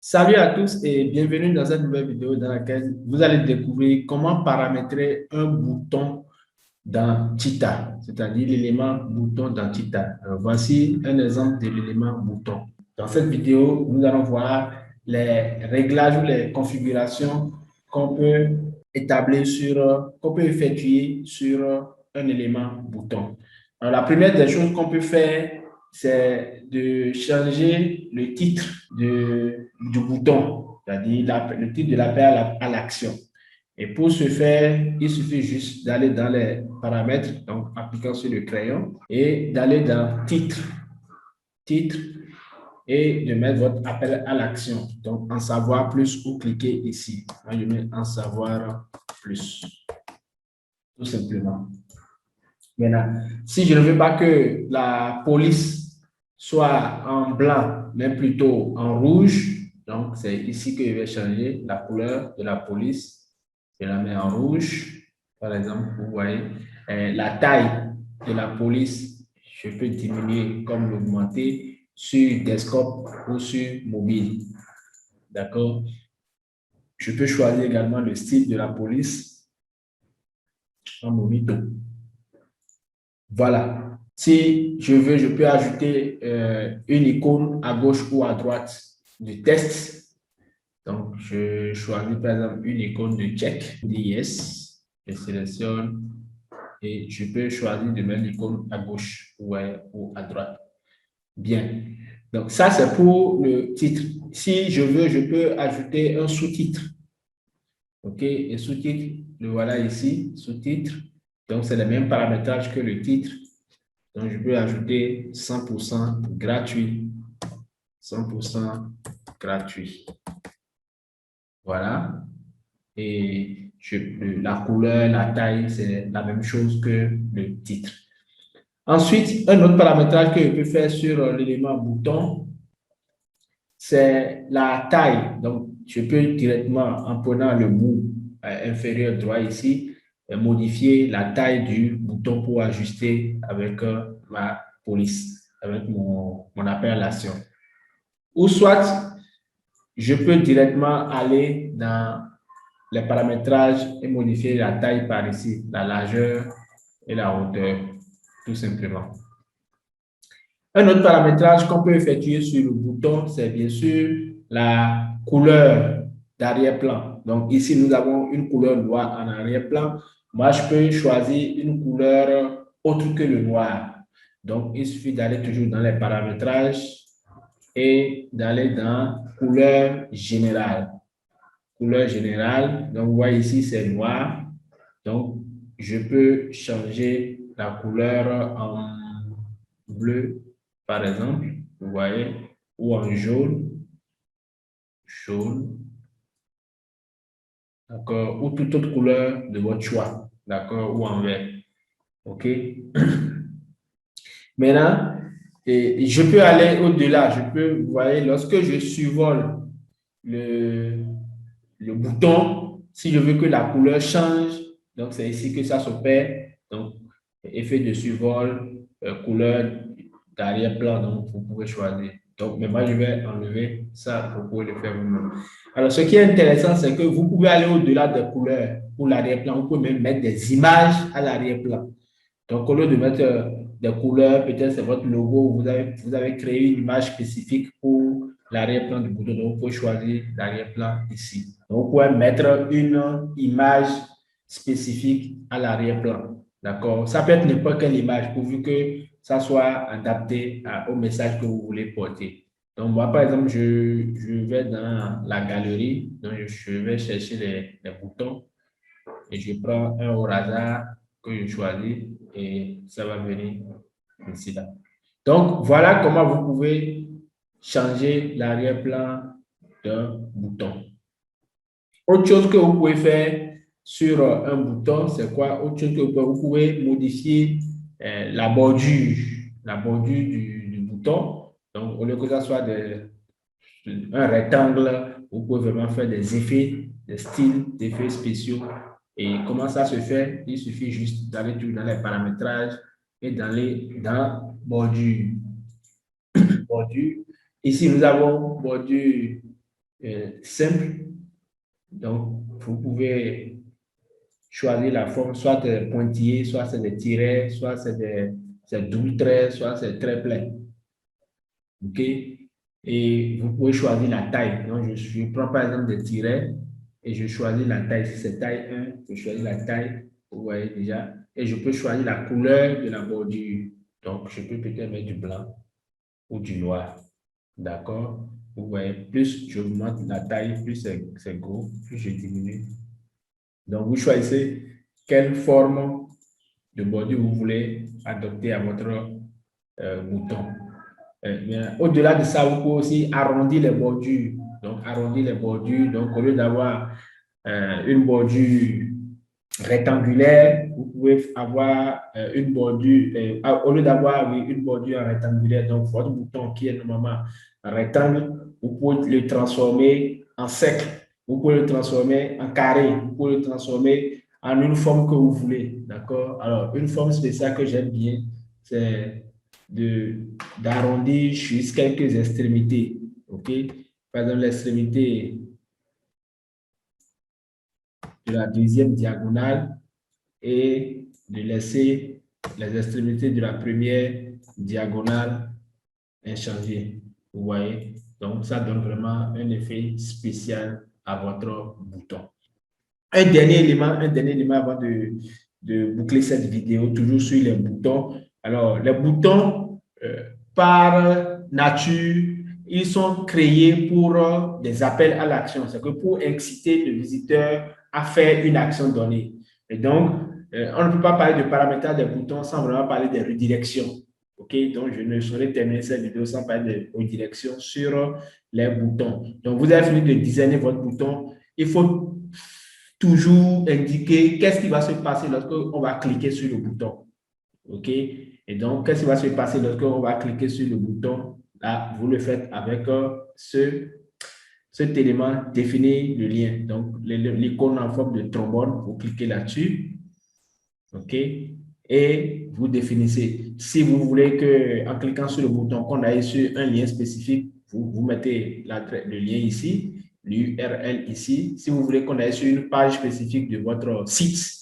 Salut à tous et bienvenue dans cette nouvelle vidéo dans laquelle vous allez découvrir comment paramétrer un bouton dans Cheetah, c'est-à-dire l'élément bouton dans Cheetah. Alors, voici un exemple de l'élément bouton. Dans cette vidéo, nous allons voir les réglages ou les configurations qu'on peut établir qu'on peut effectuer sur un élément bouton. Alors, la première des choses qu'on peut faire, c'est de changer le titre du bouton, c'est-à-dire le titre de l'appel à l'action. Et pour ce faire, il suffit juste d'aller dans les paramètres, donc appliquant sur le crayon, et d'aller dans titre, titre, et de mettre votre appel à l'action. Donc, en savoir plus ou cliquez ici. Moi, je mets en savoir plus, tout simplement. Maintenant, si je ne veux pas que la police soit en blanc, mais plutôt en rouge, donc c'est ici que je vais changer la couleur de la police. Je la mets en rouge, par exemple, vous voyez. La taille de la police, je peux diminuer comme l'augmenter sur desktop ou sur mobile. D'accord? Je peux choisir également le style de la police en monito. Voilà. Si je veux, je peux ajouter une icône à gauche ou à droite du test. Donc, je choisis par exemple une icône de check, dis yes, je sélectionne et je peux choisir de mettre l'icône à gauche ou à droite. Bien. Donc, ça, c'est pour le titre. Si je veux, je peux ajouter un sous-titre. OK? Et sous-titre, le voilà ici, sous-titre. Donc, c'est le même paramétrage que le titre. Donc, je peux ajouter 100% gratuit. 100% gratuit. Voilà. Et la couleur, la taille, c'est la même chose que le titre. Ensuite, un autre paramétrage que je peux faire sur l'élément bouton, c'est la taille. Donc, je peux directement, en prenant le bout inférieur droit ici, modifier la taille du bouton pour ajuster avec ma police, avec mon appel à l'action. Ou soit, je peux directement aller dans les paramétrages et modifier la taille par ici, la largeur et la hauteur, tout simplement. Un autre paramétrage qu'on peut effectuer sur le bouton, c'est bien sûr la couleur d'arrière-plan. Donc ici, nous avons une couleur noire en arrière-plan. Moi, je peux choisir une couleur autre que le noir. Donc, il suffit d'aller toujours dans les paramétrages et d'aller dans couleur générale. Couleur générale, donc vous voyez ici, c'est noir. Donc, je peux changer la couleur en bleu, par exemple, vous voyez, ou en jaune, jaune, d'accord, ou toute autre couleur de votre choix, d'accord, ou en vert, ok. Maintenant, je peux aller au-delà, je peux, vous voyez, lorsque je survole le, le bouton, si je veux que la couleur change, donc c'est ici que ça s'opère, donc effet de survol, couleur d'arrière-plan, donc vous pouvez choisir. Donc, mais moi, je vais enlever ça, vous pouvez le faire vous-même. Alors, ce qui est intéressant, c'est que vous pouvez aller au-delà des couleurs pour l'arrière-plan, vous pouvez même mettre des images à l'arrière-plan. Donc, au lieu de mettre des couleurs, peut-être c'est votre logo, vous avez créé une image spécifique pour l'arrière-plan du bouton. Donc, vous pouvez choisir l'arrière-plan ici. Donc, vous pouvez mettre une image spécifique à l'arrière-plan. D'accord? Ça peut être n'importe quelle image, pourvu que ça soit adapté au message que vous voulez porter. Donc, moi, par exemple, je vais dans la galerie, donc je vais chercher les boutons et je prends un au hasard que je choisis et ça va venir ici là. Donc, voilà comment vous pouvez changer l'arrière-plan d'un bouton. Autre chose que vous pouvez faire sur un bouton, c'est quoi? Autre chose que vous pouvez modifier la bordure du bouton. Donc, au lieu que ça soit un rectangle, vous pouvez vraiment faire des effets, des styles, des effets spéciaux. Et comment ça se fait? Il suffit juste d'aller dans les paramétrages et d'aller dans bordure. Bordure. Ici, nous avons bordure simple. Donc, vous pouvez choisir la forme, soit c'est pointillé, soit c'est des tirets, soit c'est double trait, soit c'est très plein. OK? Et vous pouvez choisir la taille. Donc, je prends par exemple des tirets et je choisis la taille. Si c'est taille 1, je choisis la taille, vous voyez déjà. Et je peux choisir la couleur de la bordure. Donc, je peux peut-être mettre du blanc ou du noir. D'accord? Vous voyez, plus j'augmente la taille, plus c'est gros, plus je diminue. Donc, vous choisissez quelle forme de bordure vous voulez adopter à votre bouton. Au-delà de ça, vous pouvez aussi arrondir les bordures. Donc, arrondir les bordures. Donc, au lieu d'avoir une bordure rectangulaire, vous pouvez avoir une bordure, au lieu d'avoir une bordure rectangulaire, donc votre bouton qui est normalement un rectangle, vous pouvez le transformer en cercle, vous pouvez le transformer en carré, vous pouvez le transformer en une forme que vous voulez. D'accord? Alors, une forme spéciale que j'aime bien, c'est d'arrondir juste quelques extrémités. OK? Par exemple, l'extrémité de la deuxième diagonale et de laisser les extrémités de la première diagonale inchangées. Vous voyez? Donc, ça donne vraiment un effet spécial à votre bouton. Un dernier élément avant de boucler cette vidéo, toujours sur les boutons. Alors, les boutons, par nature, ils sont créés pour des appels à l'action. C'est que pour inciter le visiteur à faire une action donnée. Et donc, on ne peut pas parler de paramétrage des boutons sans vraiment parler des redirections. OK? Donc, je ne saurais terminer cette vidéo sans parler de redirection sur les boutons. Donc, vous avez fini de designer votre bouton. Il faut toujours indiquer qu'est-ce qui va se passer lorsque on va cliquer sur le bouton. OK? Et donc, qu'est-ce qui va se passer lorsque on va cliquer sur le bouton? Là, vous le faites avec cet élément, définir le lien. Donc, l'icône en forme de trombone, vous cliquez là-dessus. OK? Et vous définissez. Si vous voulez que, en cliquant sur le bouton, qu'on aille sur un lien spécifique, vous mettez le lien ici, l'URL ici. Si vous voulez qu'on aille sur une page spécifique de votre site,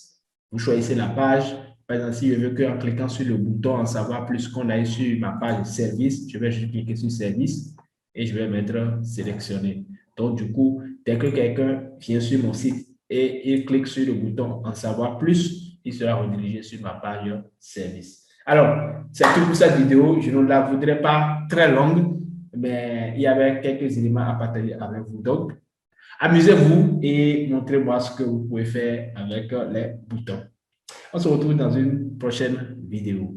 vous choisissez la page. Par exemple, si je veux qu'en cliquant sur le bouton en savoir plus, qu'on aille sur ma page service, je vais juste cliquer sur service et je vais mettre sélectionné. Donc, du coup, dès que quelqu'un vient sur mon site et il clique sur le bouton en savoir plus, il sera redirigé sur ma page service. Alors, c'est tout pour cette vidéo. Je ne la voudrais pas très longue, mais il y avait quelques éléments à partager avec vous. Donc, amusez-vous et montrez-moi ce que vous pouvez faire avec les boutons. On se retrouve dans une prochaine vidéo.